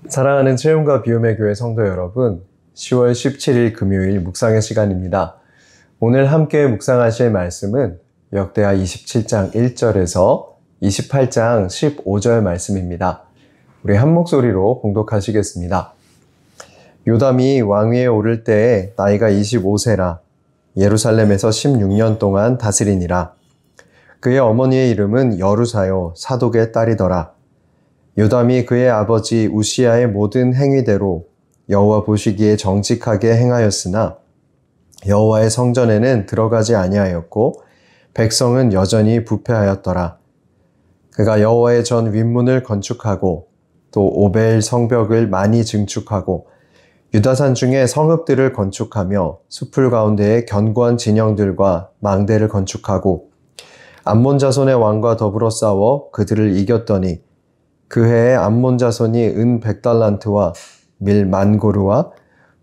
사랑하는 채움과 비움의 교회 성도 여러분, 10월 17일 금요일 묵상의 시간입니다. 오늘 함께 묵상하실 말씀은 역대하 27장 1절에서 28장 15절 말씀입니다. 우리 한 목소리로 봉독하시겠습니다. 요담이 왕위에 오를 때에 나이가 25세라 예루살렘에서 16년 동안 다스리니라. 그의 어머니의 이름은 여루사요 사독의 딸이더라. 요담이 그의 아버지 우시야의 모든 행위대로 여호와 보시기에 정직하게 행하였으나 여호와의 성전에는 들어가지 아니하였고 백성은 여전히 부패하였더라. 그가 여호와의 전 윗문을 건축하고 또 오벨 성벽을 많이 증축하고 유다산 중에 성읍들을 건축하며 숲풀 가운데에 견고한 진영들과 망대를 건축하고 암몬 자손의 왕과 더불어 싸워 그들을 이겼더니 그 해에 암몬 자손이 은 100달란트와 밀 10,000고르와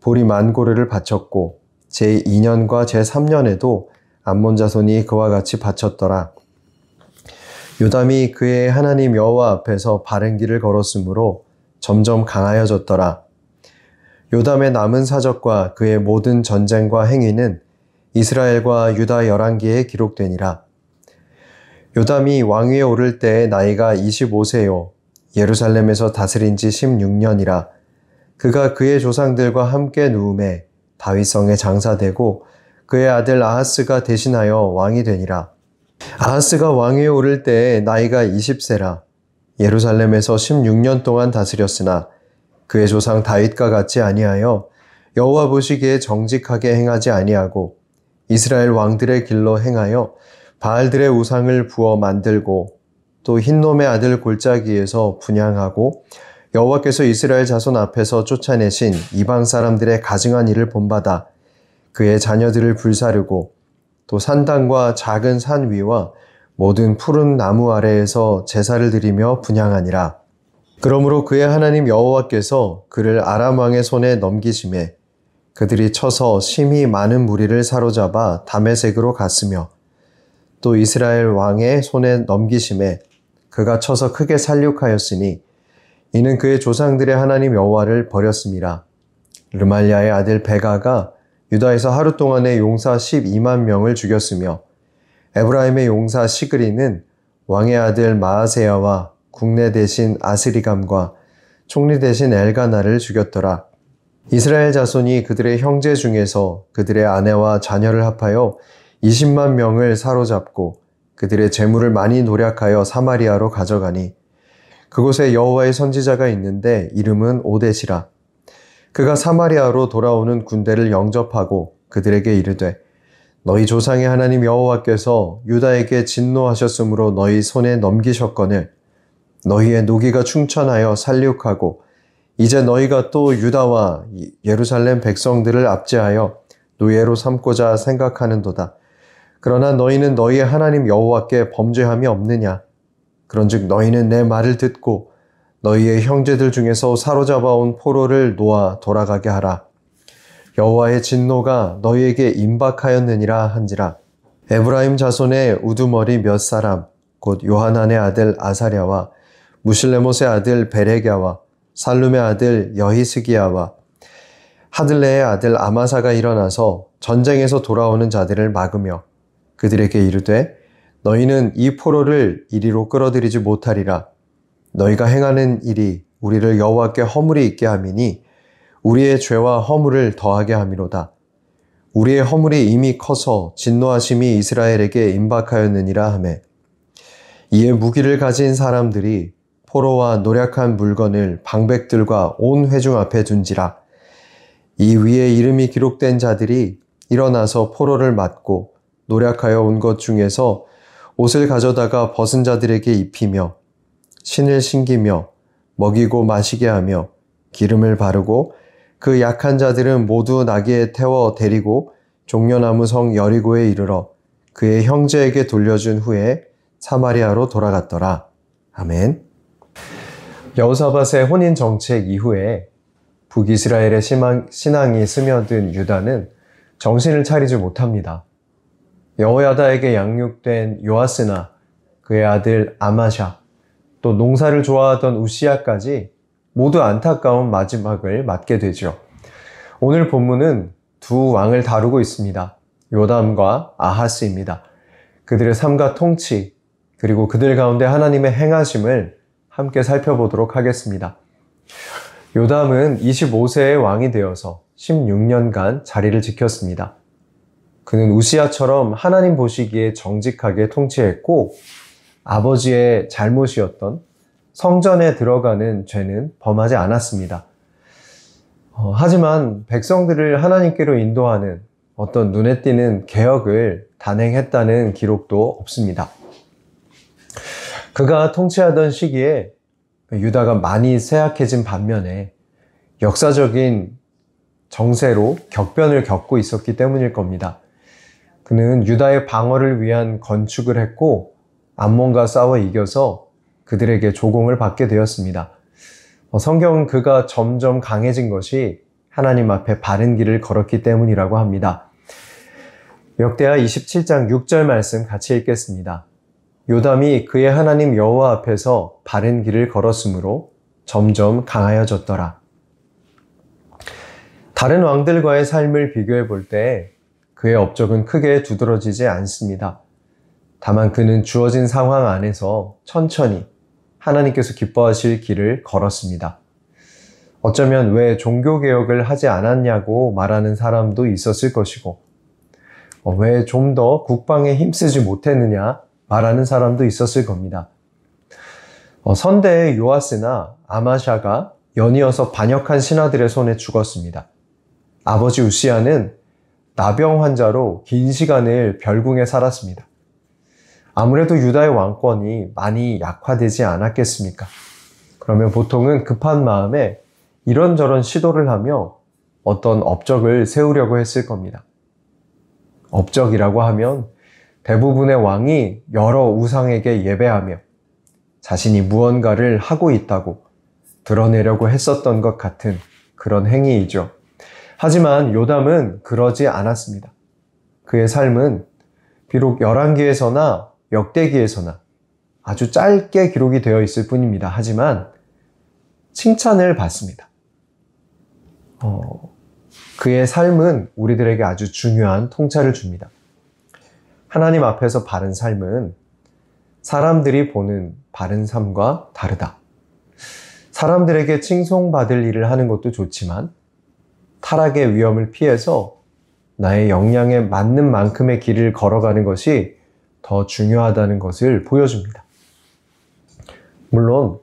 보리 10,000고르를 바쳤고 제2년과 제3년에도 암몬 자손이 그와 같이 바쳤더라. 요담이 그의 하나님 여호와 앞에서 바른 길을 걸었으므로 점점 강하여졌더라. 요담의 남은 사적과 그의 모든 전쟁과 행위는 이스라엘과 유다 열왕기에 기록되니라. 요담이 왕위에 오를 때의 나이가 25세요 예루살렘에서 다스린 지 16년이라. 그가 그의 조상들과 함께 누움에 다윗성에 장사되고 그의 아들 아하스가 대신하여 왕이 되니라. 아하스가 왕위에 오를 때에 나이가 20세라. 예루살렘에서 16년 동안 다스렸으나 그의 조상 다윗과 같이 아니하여 여호와 보시기에 정직하게 행하지 아니하고 이스라엘 왕들의 길로 행하여 바알들의 우상을 부어 만들고 또 흰놈의 아들 골짜기에서 분향하고 여호와께서 이스라엘 자손 앞에서 쫓아내신 이방 사람들의 가증한 일을 본받아 그의 자녀들을 불사르고 또 산당과 작은 산 위와 모든 푸른 나무 아래에서 제사를 드리며 분향하니라. 그러므로 그의 하나님 여호와께서 그를 아람 왕의 손에 넘기심에 그들이 쳐서 심히 많은 무리를 사로잡아 다메섹으로 갔으며 또 이스라엘 왕의 손에 넘기심에 그가 쳐서 크게 살육하였으니 이는 그의 조상들의 하나님 여호와를 버렸음이라. 르말랴의 아들 베가가 유다에서 하루 동안에 용사 12만 명을 죽였으며 에브라임의 용사 시그리는 왕의 아들 마아세야와 국내 대신 아스리감과 총리 대신 엘가나를 죽였더라. 이스라엘 자손이 그들의 형제 중에서 그들의 아내와 자녀를 합하여 20만 명을 사로잡고 그들의 재물을 많이 노략하여 사마리아로 가져가니 그곳에 여호와의 선지자가 있는데 이름은 오뎃이라. 그가 사마리아로 돌아오는 군대를 영접하고 그들에게 이르되 너희 조상의 하나님 여호와께서 유다에게 진노하셨으므로 너희 손에 넘기셨거늘 너희의 노기가 충천하여 살육하고 이제 너희가 또 유다와 예루살렘 백성들을 압제하여 노예로 삼고자 생각하는도다. 그러나 너희는 너희의 하나님 여호와께 범죄함이 없느냐? 그런즉 너희는 내 말을 듣고 너희의 형제들 중에서 사로잡아온 포로를 놓아 돌아가게 하라. 여호와의 진노가 너희에게 임박하였느니라 한지라. 에브라임 자손의 우두머리 몇 사람 곧 요하난의 아들 아사랴와 무실레못의 아들 베레갸와 살룸의 아들 여히스기야와 하들레의 아들 아마사가 일어나서 전쟁에서 돌아오는 자들을 막으며 그들에게 이르되 너희는 이 포로를 이리로 끌어들이지 못하리라. 너희가 행하는 일이 우리를 여호와께 허물이 있게 함이니 우리의 죄와 허물을 더하게 함이로다. 우리의 허물이 이미 커서 진노하심이 이스라엘에게 임박하였느니라 하매 이에 무기를 가진 사람들이 포로와 노략한 물건을 방백들과 온 회중 앞에 둔지라. 이 위에 이름이 기록된 자들이 일어나서 포로를 맞고 노략하여 온 것 중에서 옷을 가져다가 벗은 자들에게 입히며 신을 신기며 먹이고 마시게 하며 기름을 바르고 그 약한 자들은 모두 나귀에 태워 데리고 종려나무 성 여리고에 이르러 그의 형제에게 돌려준 후에 사마리아로 돌아갔더라. 아멘. 여호사밧의 혼인 정책 이후에 북이스라엘의 신앙이 스며든 유다는 정신을 차리지 못합니다. 여호야다에게 양육된 요아스나 그의 아들 아마샤 또 농사를 좋아하던 우시야까지 모두 안타까운 마지막을 맞게 되죠. 오늘 본문은 두 왕을 다루고 있습니다. 요담과 아하스입니다. 그들의 삶과 통치, 그리고 그들 가운데 하나님의 행하심을 함께 살펴보도록 하겠습니다. 요담은 25세의 왕이 되어서 16년간 자리를 지켰습니다. 그는 우시야처럼 하나님 보시기에 정직하게 통치했고 아버지의 잘못이었던 성전에 들어가는 죄는 범하지 않았습니다. 하지만 백성들을 하나님께로 인도하는 어떤 눈에 띄는 개혁을 단행했다는 기록도 없습니다. 그가 통치하던 시기에 유다가 많이 쇠약해진 반면에 역사적인 정세로 격변을 겪고 있었기 때문일 겁니다. 그는 유다의 방어를 위한 건축을 했고 암몬과 싸워 이겨서 그들에게 조공을 받게 되었습니다. 성경은 그가 점점 강해진 것이 하나님 앞에 바른 길을 걸었기 때문이라고 합니다. 역대하 27장 6절 말씀 같이 읽겠습니다. 요담이 그의 하나님 여호와 앞에서 바른 길을 걸었으므로 점점 강하여졌더라. 다른 왕들과의 삶을 비교해 볼 때 그의 업적은 크게 두드러지지 않습니다. 다만 그는 주어진 상황 안에서 천천히 하나님께서 기뻐하실 길을 걸었습니다. 어쩌면 왜 종교개혁을 하지 않았냐고 말하는 사람도 있었을 것이고 왜 좀 더 국방에 힘쓰지 못했느냐 말하는 사람도 있었을 겁니다. 선대의 요아스나 아마샤가 연이어서 반역한 신하들의 손에 죽었습니다. 아버지 우시야는 나병 환자로 긴 시간을 별궁에 살았습니다. 아무래도 유다의 왕권이 많이 약화되지 않았겠습니까? 그러면 보통은 급한 마음에 이런저런 시도를 하며 어떤 업적을 세우려고 했을 겁니다. 업적이라고 하면 대부분의 왕이 여러 우상에게 예배하며 자신이 무언가를 하고 있다고 드러내려고 했었던 것 같은 그런 행위이죠. 하지만 요담은 그러지 않았습니다. 그의 삶은 비록 열왕기에서나 역대기에서나 아주 짧게 기록이 되어 있을 뿐입니다. 하지만 칭찬을 받습니다. 그의 삶은 우리들에게 아주 중요한 통찰을 줍니다. 하나님 앞에서 바른 삶은 사람들이 보는 바른 삶과 다르다. 사람들에게 칭송받을 일을 하는 것도 좋지만 타락의 위험을 피해서 나의 역량에 맞는 만큼의 길을 걸어가는 것이 더 중요하다는 것을 보여줍니다. 물론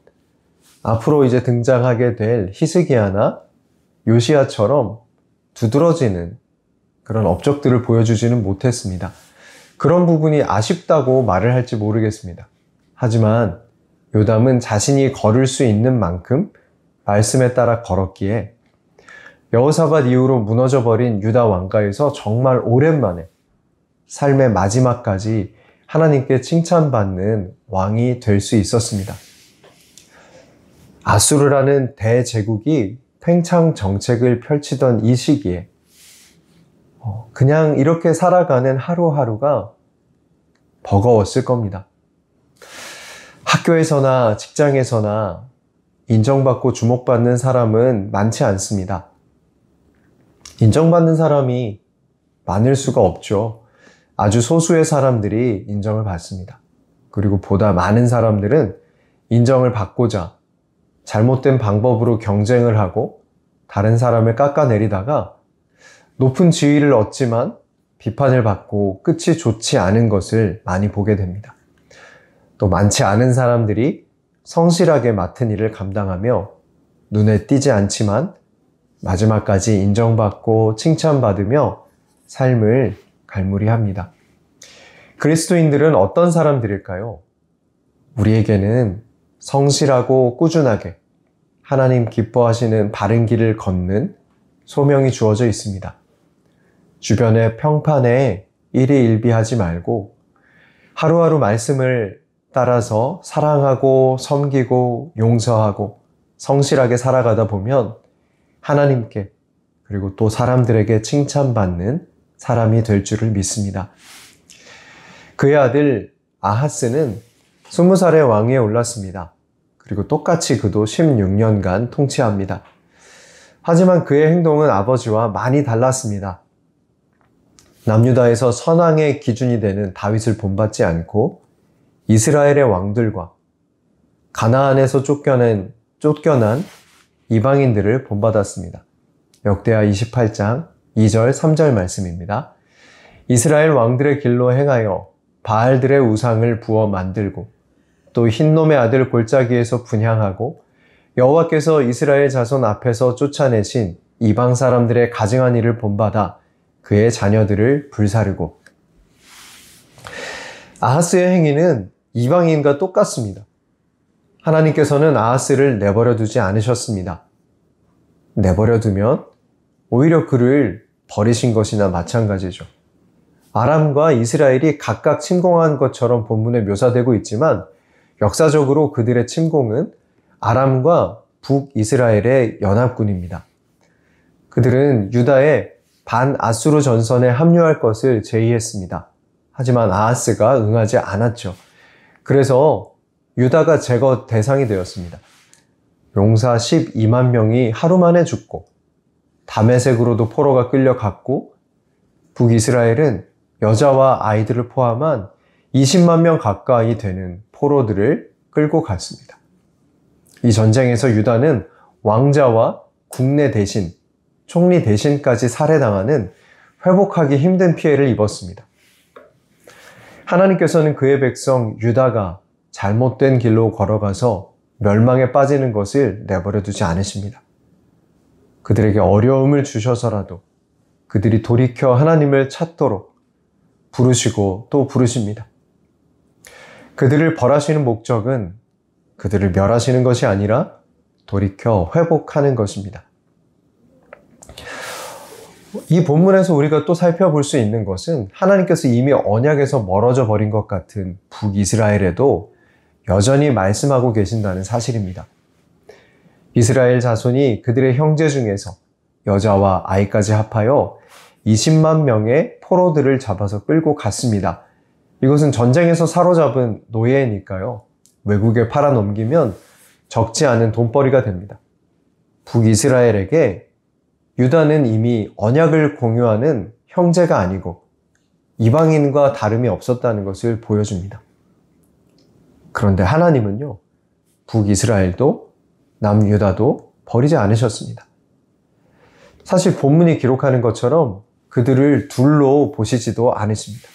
앞으로 이제 등장하게 될 히스기야나 요시야처럼 두드러지는 그런 업적들을 보여주지는 못했습니다. 그런 부분이 아쉽다고 말을 할지 모르겠습니다. 하지만 요담은 자신이 걸을 수 있는 만큼 말씀에 따라 걸었기에 여호사밧 이후로 무너져버린 유다 왕가에서 정말 오랜만에 삶의 마지막까지 하나님께 칭찬받는 왕이 될 수 있었습니다. 아수르라는 대제국이 팽창 정책을 펼치던 이 시기에 그냥 이렇게 살아가는 하루하루가 버거웠을 겁니다. 학교에서나 직장에서나 인정받고 주목받는 사람은 많지 않습니다. 인정받는 사람이 많을 수가 없죠. 아주 소수의 사람들이 인정을 받습니다. 그리고 보다 많은 사람들은 인정을 받고자 잘못된 방법으로 경쟁을 하고 다른 사람을 깎아내리다가 높은 지위를 얻지만 비판을 받고 끝이 좋지 않은 것을 많이 보게 됩니다. 또 많지 않은 사람들이 성실하게 맡은 일을 감당하며 눈에 띄지 않지만 마지막까지 인정받고 칭찬받으며 삶을 갈무리합니다. 그리스도인들은 어떤 사람들일까요? 우리에게는 성실하고 꾸준하게 하나님 기뻐하시는 바른 길을 걷는 소명이 주어져 있습니다. 주변의 평판에 일희일비하지 말고 하루하루 말씀을 따라서 사랑하고 섬기고 용서하고 성실하게 살아가다 보면 하나님께 그리고 또 사람들에게 칭찬받는 사람이 될 줄을 믿습니다. 그의 아들 아하스는 20살의 왕위에 올랐습니다. 그리고 똑같이 그도 16년간 통치합니다. 하지만 그의 행동은 아버지와 많이 달랐습니다. 남유다에서 선왕의 기준이 되는 다윗을 본받지 않고 이스라엘의 왕들과 가나안에서 쫓겨난 이방인들을 본받았습니다. 역대하 28장 2절 3절 말씀입니다. 이스라엘 왕들의 길로 행하여 바알들의 우상을 부어 만들고 또 흰놈의 아들 골짜기에서 분향하고 여호와께서 이스라엘 자손 앞에서 쫓아내신 이방 사람들의 가증한 일을 본받아 그의 자녀들을 불사르고. 아하스의 행위는 이방인과 똑같습니다. 하나님께서는 아하스를 내버려 두지 않으셨습니다. 내버려 두면 오히려 그를 버리신 것이나 마찬가지죠. 아람과 이스라엘이 각각 침공한 것처럼 본문에 묘사되고 있지만 역사적으로 그들의 침공은 아람과 북이스라엘의 연합군입니다. 그들은 유다의 반아수르 전선에 합류할 것을 제의했습니다. 하지만 아하스가 응하지 않았죠. 그래서 유다가 제거 대상이 되었습니다. 용사 12만 명이 하루 만에 죽고 다메섹으로도 포로가 끌려갔고 북이스라엘은 여자와 아이들을 포함한 20만 명 가까이 되는 포로들을 끌고 갔습니다. 이 전쟁에서 유다는 왕자와 국내 대신, 총리 대신까지 살해당하는 회복하기 힘든 피해를 입었습니다. 하나님께서는 그의 백성 유다가 잘못된 길로 걸어가서 멸망에 빠지는 것을 내버려 두지 않으십니다. 그들에게 어려움을 주셔서라도 그들이 돌이켜 하나님을 찾도록 부르시고 또 부르십니다. 그들을 벌하시는 목적은 그들을 멸하시는 것이 아니라 돌이켜 회복하는 것입니다. 이 본문에서 우리가 또 살펴볼 수 있는 것은 하나님께서 이미 언약에서 멀어져 버린 것 같은 북이스라엘에도 여전히 말씀하고 계신다는 사실입니다. 이스라엘 자손이 그들의 형제 중에서 여자와 아이까지 합하여 20만 명의 포로들을 잡아서 끌고 갔습니다. 이것은 전쟁에서 사로잡은 노예니까요. 외국에 팔아넘기면 적지 않은 돈벌이가 됩니다. 북이스라엘에게 유다는 이미 언약을 공유하는 형제가 아니고 이방인과 다름이 없었다는 것을 보여줍니다. 그런데 하나님은요, 북이스라엘도 남유다도 버리지 않으셨습니다. 사실 본문이 기록하는 것처럼 그들을 둘로 보시지도 않으십니다.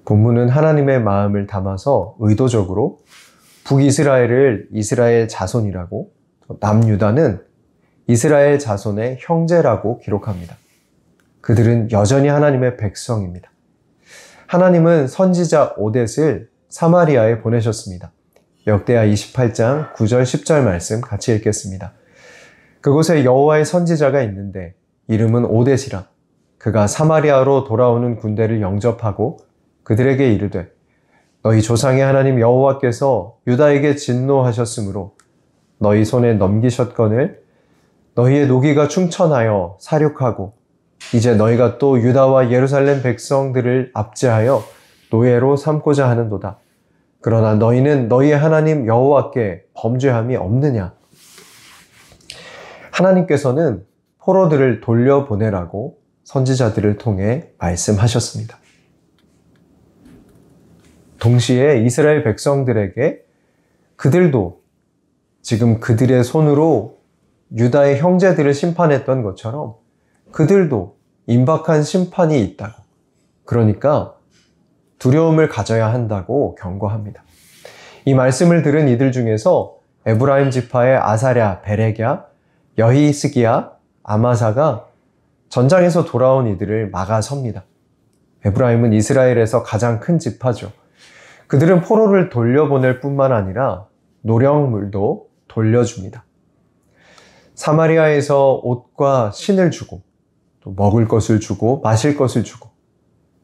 본문은 하나님의 마음을 담아서 의도적으로 북이스라엘을 이스라엘 자손이라고, 남유다는 이스라엘 자손의 형제라고 기록합니다. 그들은 여전히 하나님의 백성입니다. 하나님은 선지자 오뎃을 사마리아에 보내셨습니다. 역대하 28장 9절 10절 말씀 같이 읽겠습니다. 그곳에 여호와의 선지자가 있는데 이름은 오뎃이라. 그가 사마리아로 돌아오는 군대를 영접하고 그들에게 이르되 너희 조상의 하나님 여호와께서 유다에게 진노하셨으므로 너희 손에 넘기셨거늘 너희의 노기가 충천하여 사륙하고 이제 너희가 또 유다와 예루살렘 백성들을 압제하여 노예로 삼고자 하는도다. 그러나 너희는 너희의 하나님 여호와께 범죄함이 없느냐? 하나님께서는 포로들을 돌려보내라고 선지자들을 통해 말씀하셨습니다. 동시에 이스라엘 백성들에게 그들도 지금 그들의 손으로 유다의 형제들을 심판했던 것처럼 그들도 임박한 심판이 있다고, 그러니까 두려움을 가져야 한다고 경고합니다. 이 말씀을 들은 이들 중에서 에브라임 지파의 아사랴, 베레랴, 여히스기야, 아마사가 전장에서 돌아온 이들을 막아섭니다. 에브라임은 이스라엘에서 가장 큰 지파죠. 그들은 포로를 돌려보낼 뿐만 아니라 노령물도 돌려줍니다. 사마리아에서 옷과 신을 주고 또 먹을 것을 주고 마실 것을 주고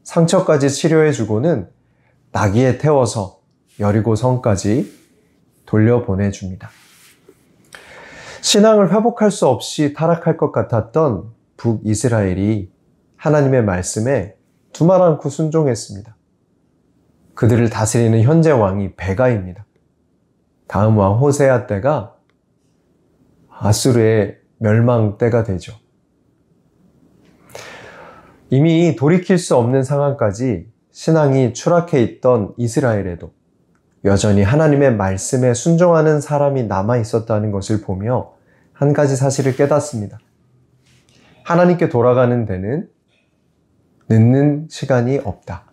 상처까지 치료해 주고는 나귀에 태워서 여리고 성까지 돌려보내줍니다. 신앙을 회복할 수 없이 타락할 것 같았던 북이스라엘이 하나님의 말씀에 두말 않고 순종했습니다. 그들을 다스리는 현재 왕이 베가입니다. 다음 왕 호세아 때가 아수르의 멸망 때가 되죠. 이미 돌이킬 수 없는 상황까지 신앙이 추락해 있던 이스라엘에도 여전히 하나님의 말씀에 순종하는 사람이 남아 있었다는 것을 보며 한 가지 사실을 깨닫습니다. 하나님께 돌아가는 데는 늦는 시간이 없다.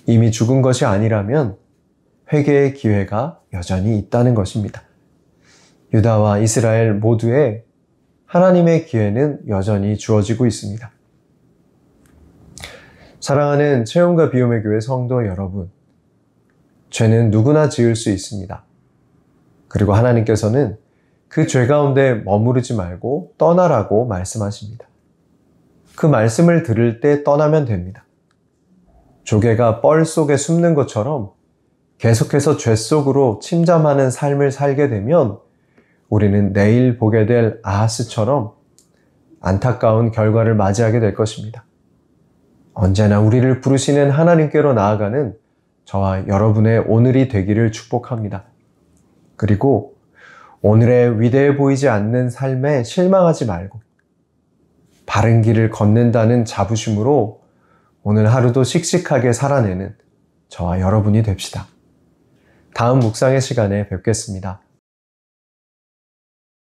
이미 죽은 것이 아니라면 회개의 기회가 여전히 있다는 것입니다. 유다와 이스라엘 모두에 하나님의 기회는 여전히 주어지고 있습니다. 사랑하는 채용과 비움의 교회 성도 여러분, 죄는 누구나 지을 수 있습니다. 그리고 하나님께서는 그 죄 가운데 머무르지 말고 떠나라고 말씀하십니다. 그 말씀을 들을 때 떠나면 됩니다. 조개가 뻘 속에 숨는 것처럼 계속해서 죄 속으로 침잠하는 삶을 살게 되면 우리는 내일 보게 될 아하스처럼 안타까운 결과를 맞이하게 될 것입니다. 언제나 우리를 부르시는 하나님께로 나아가는 저와 여러분의 오늘이 되기를 축복합니다. 그리고 오늘의 위대해 보이지 않는 삶에 실망하지 말고 바른 길을 걷는다는 자부심으로 오늘 하루도 씩씩하게 살아내는 저와 여러분이 됩시다. 다음 묵상의 시간에 뵙겠습니다.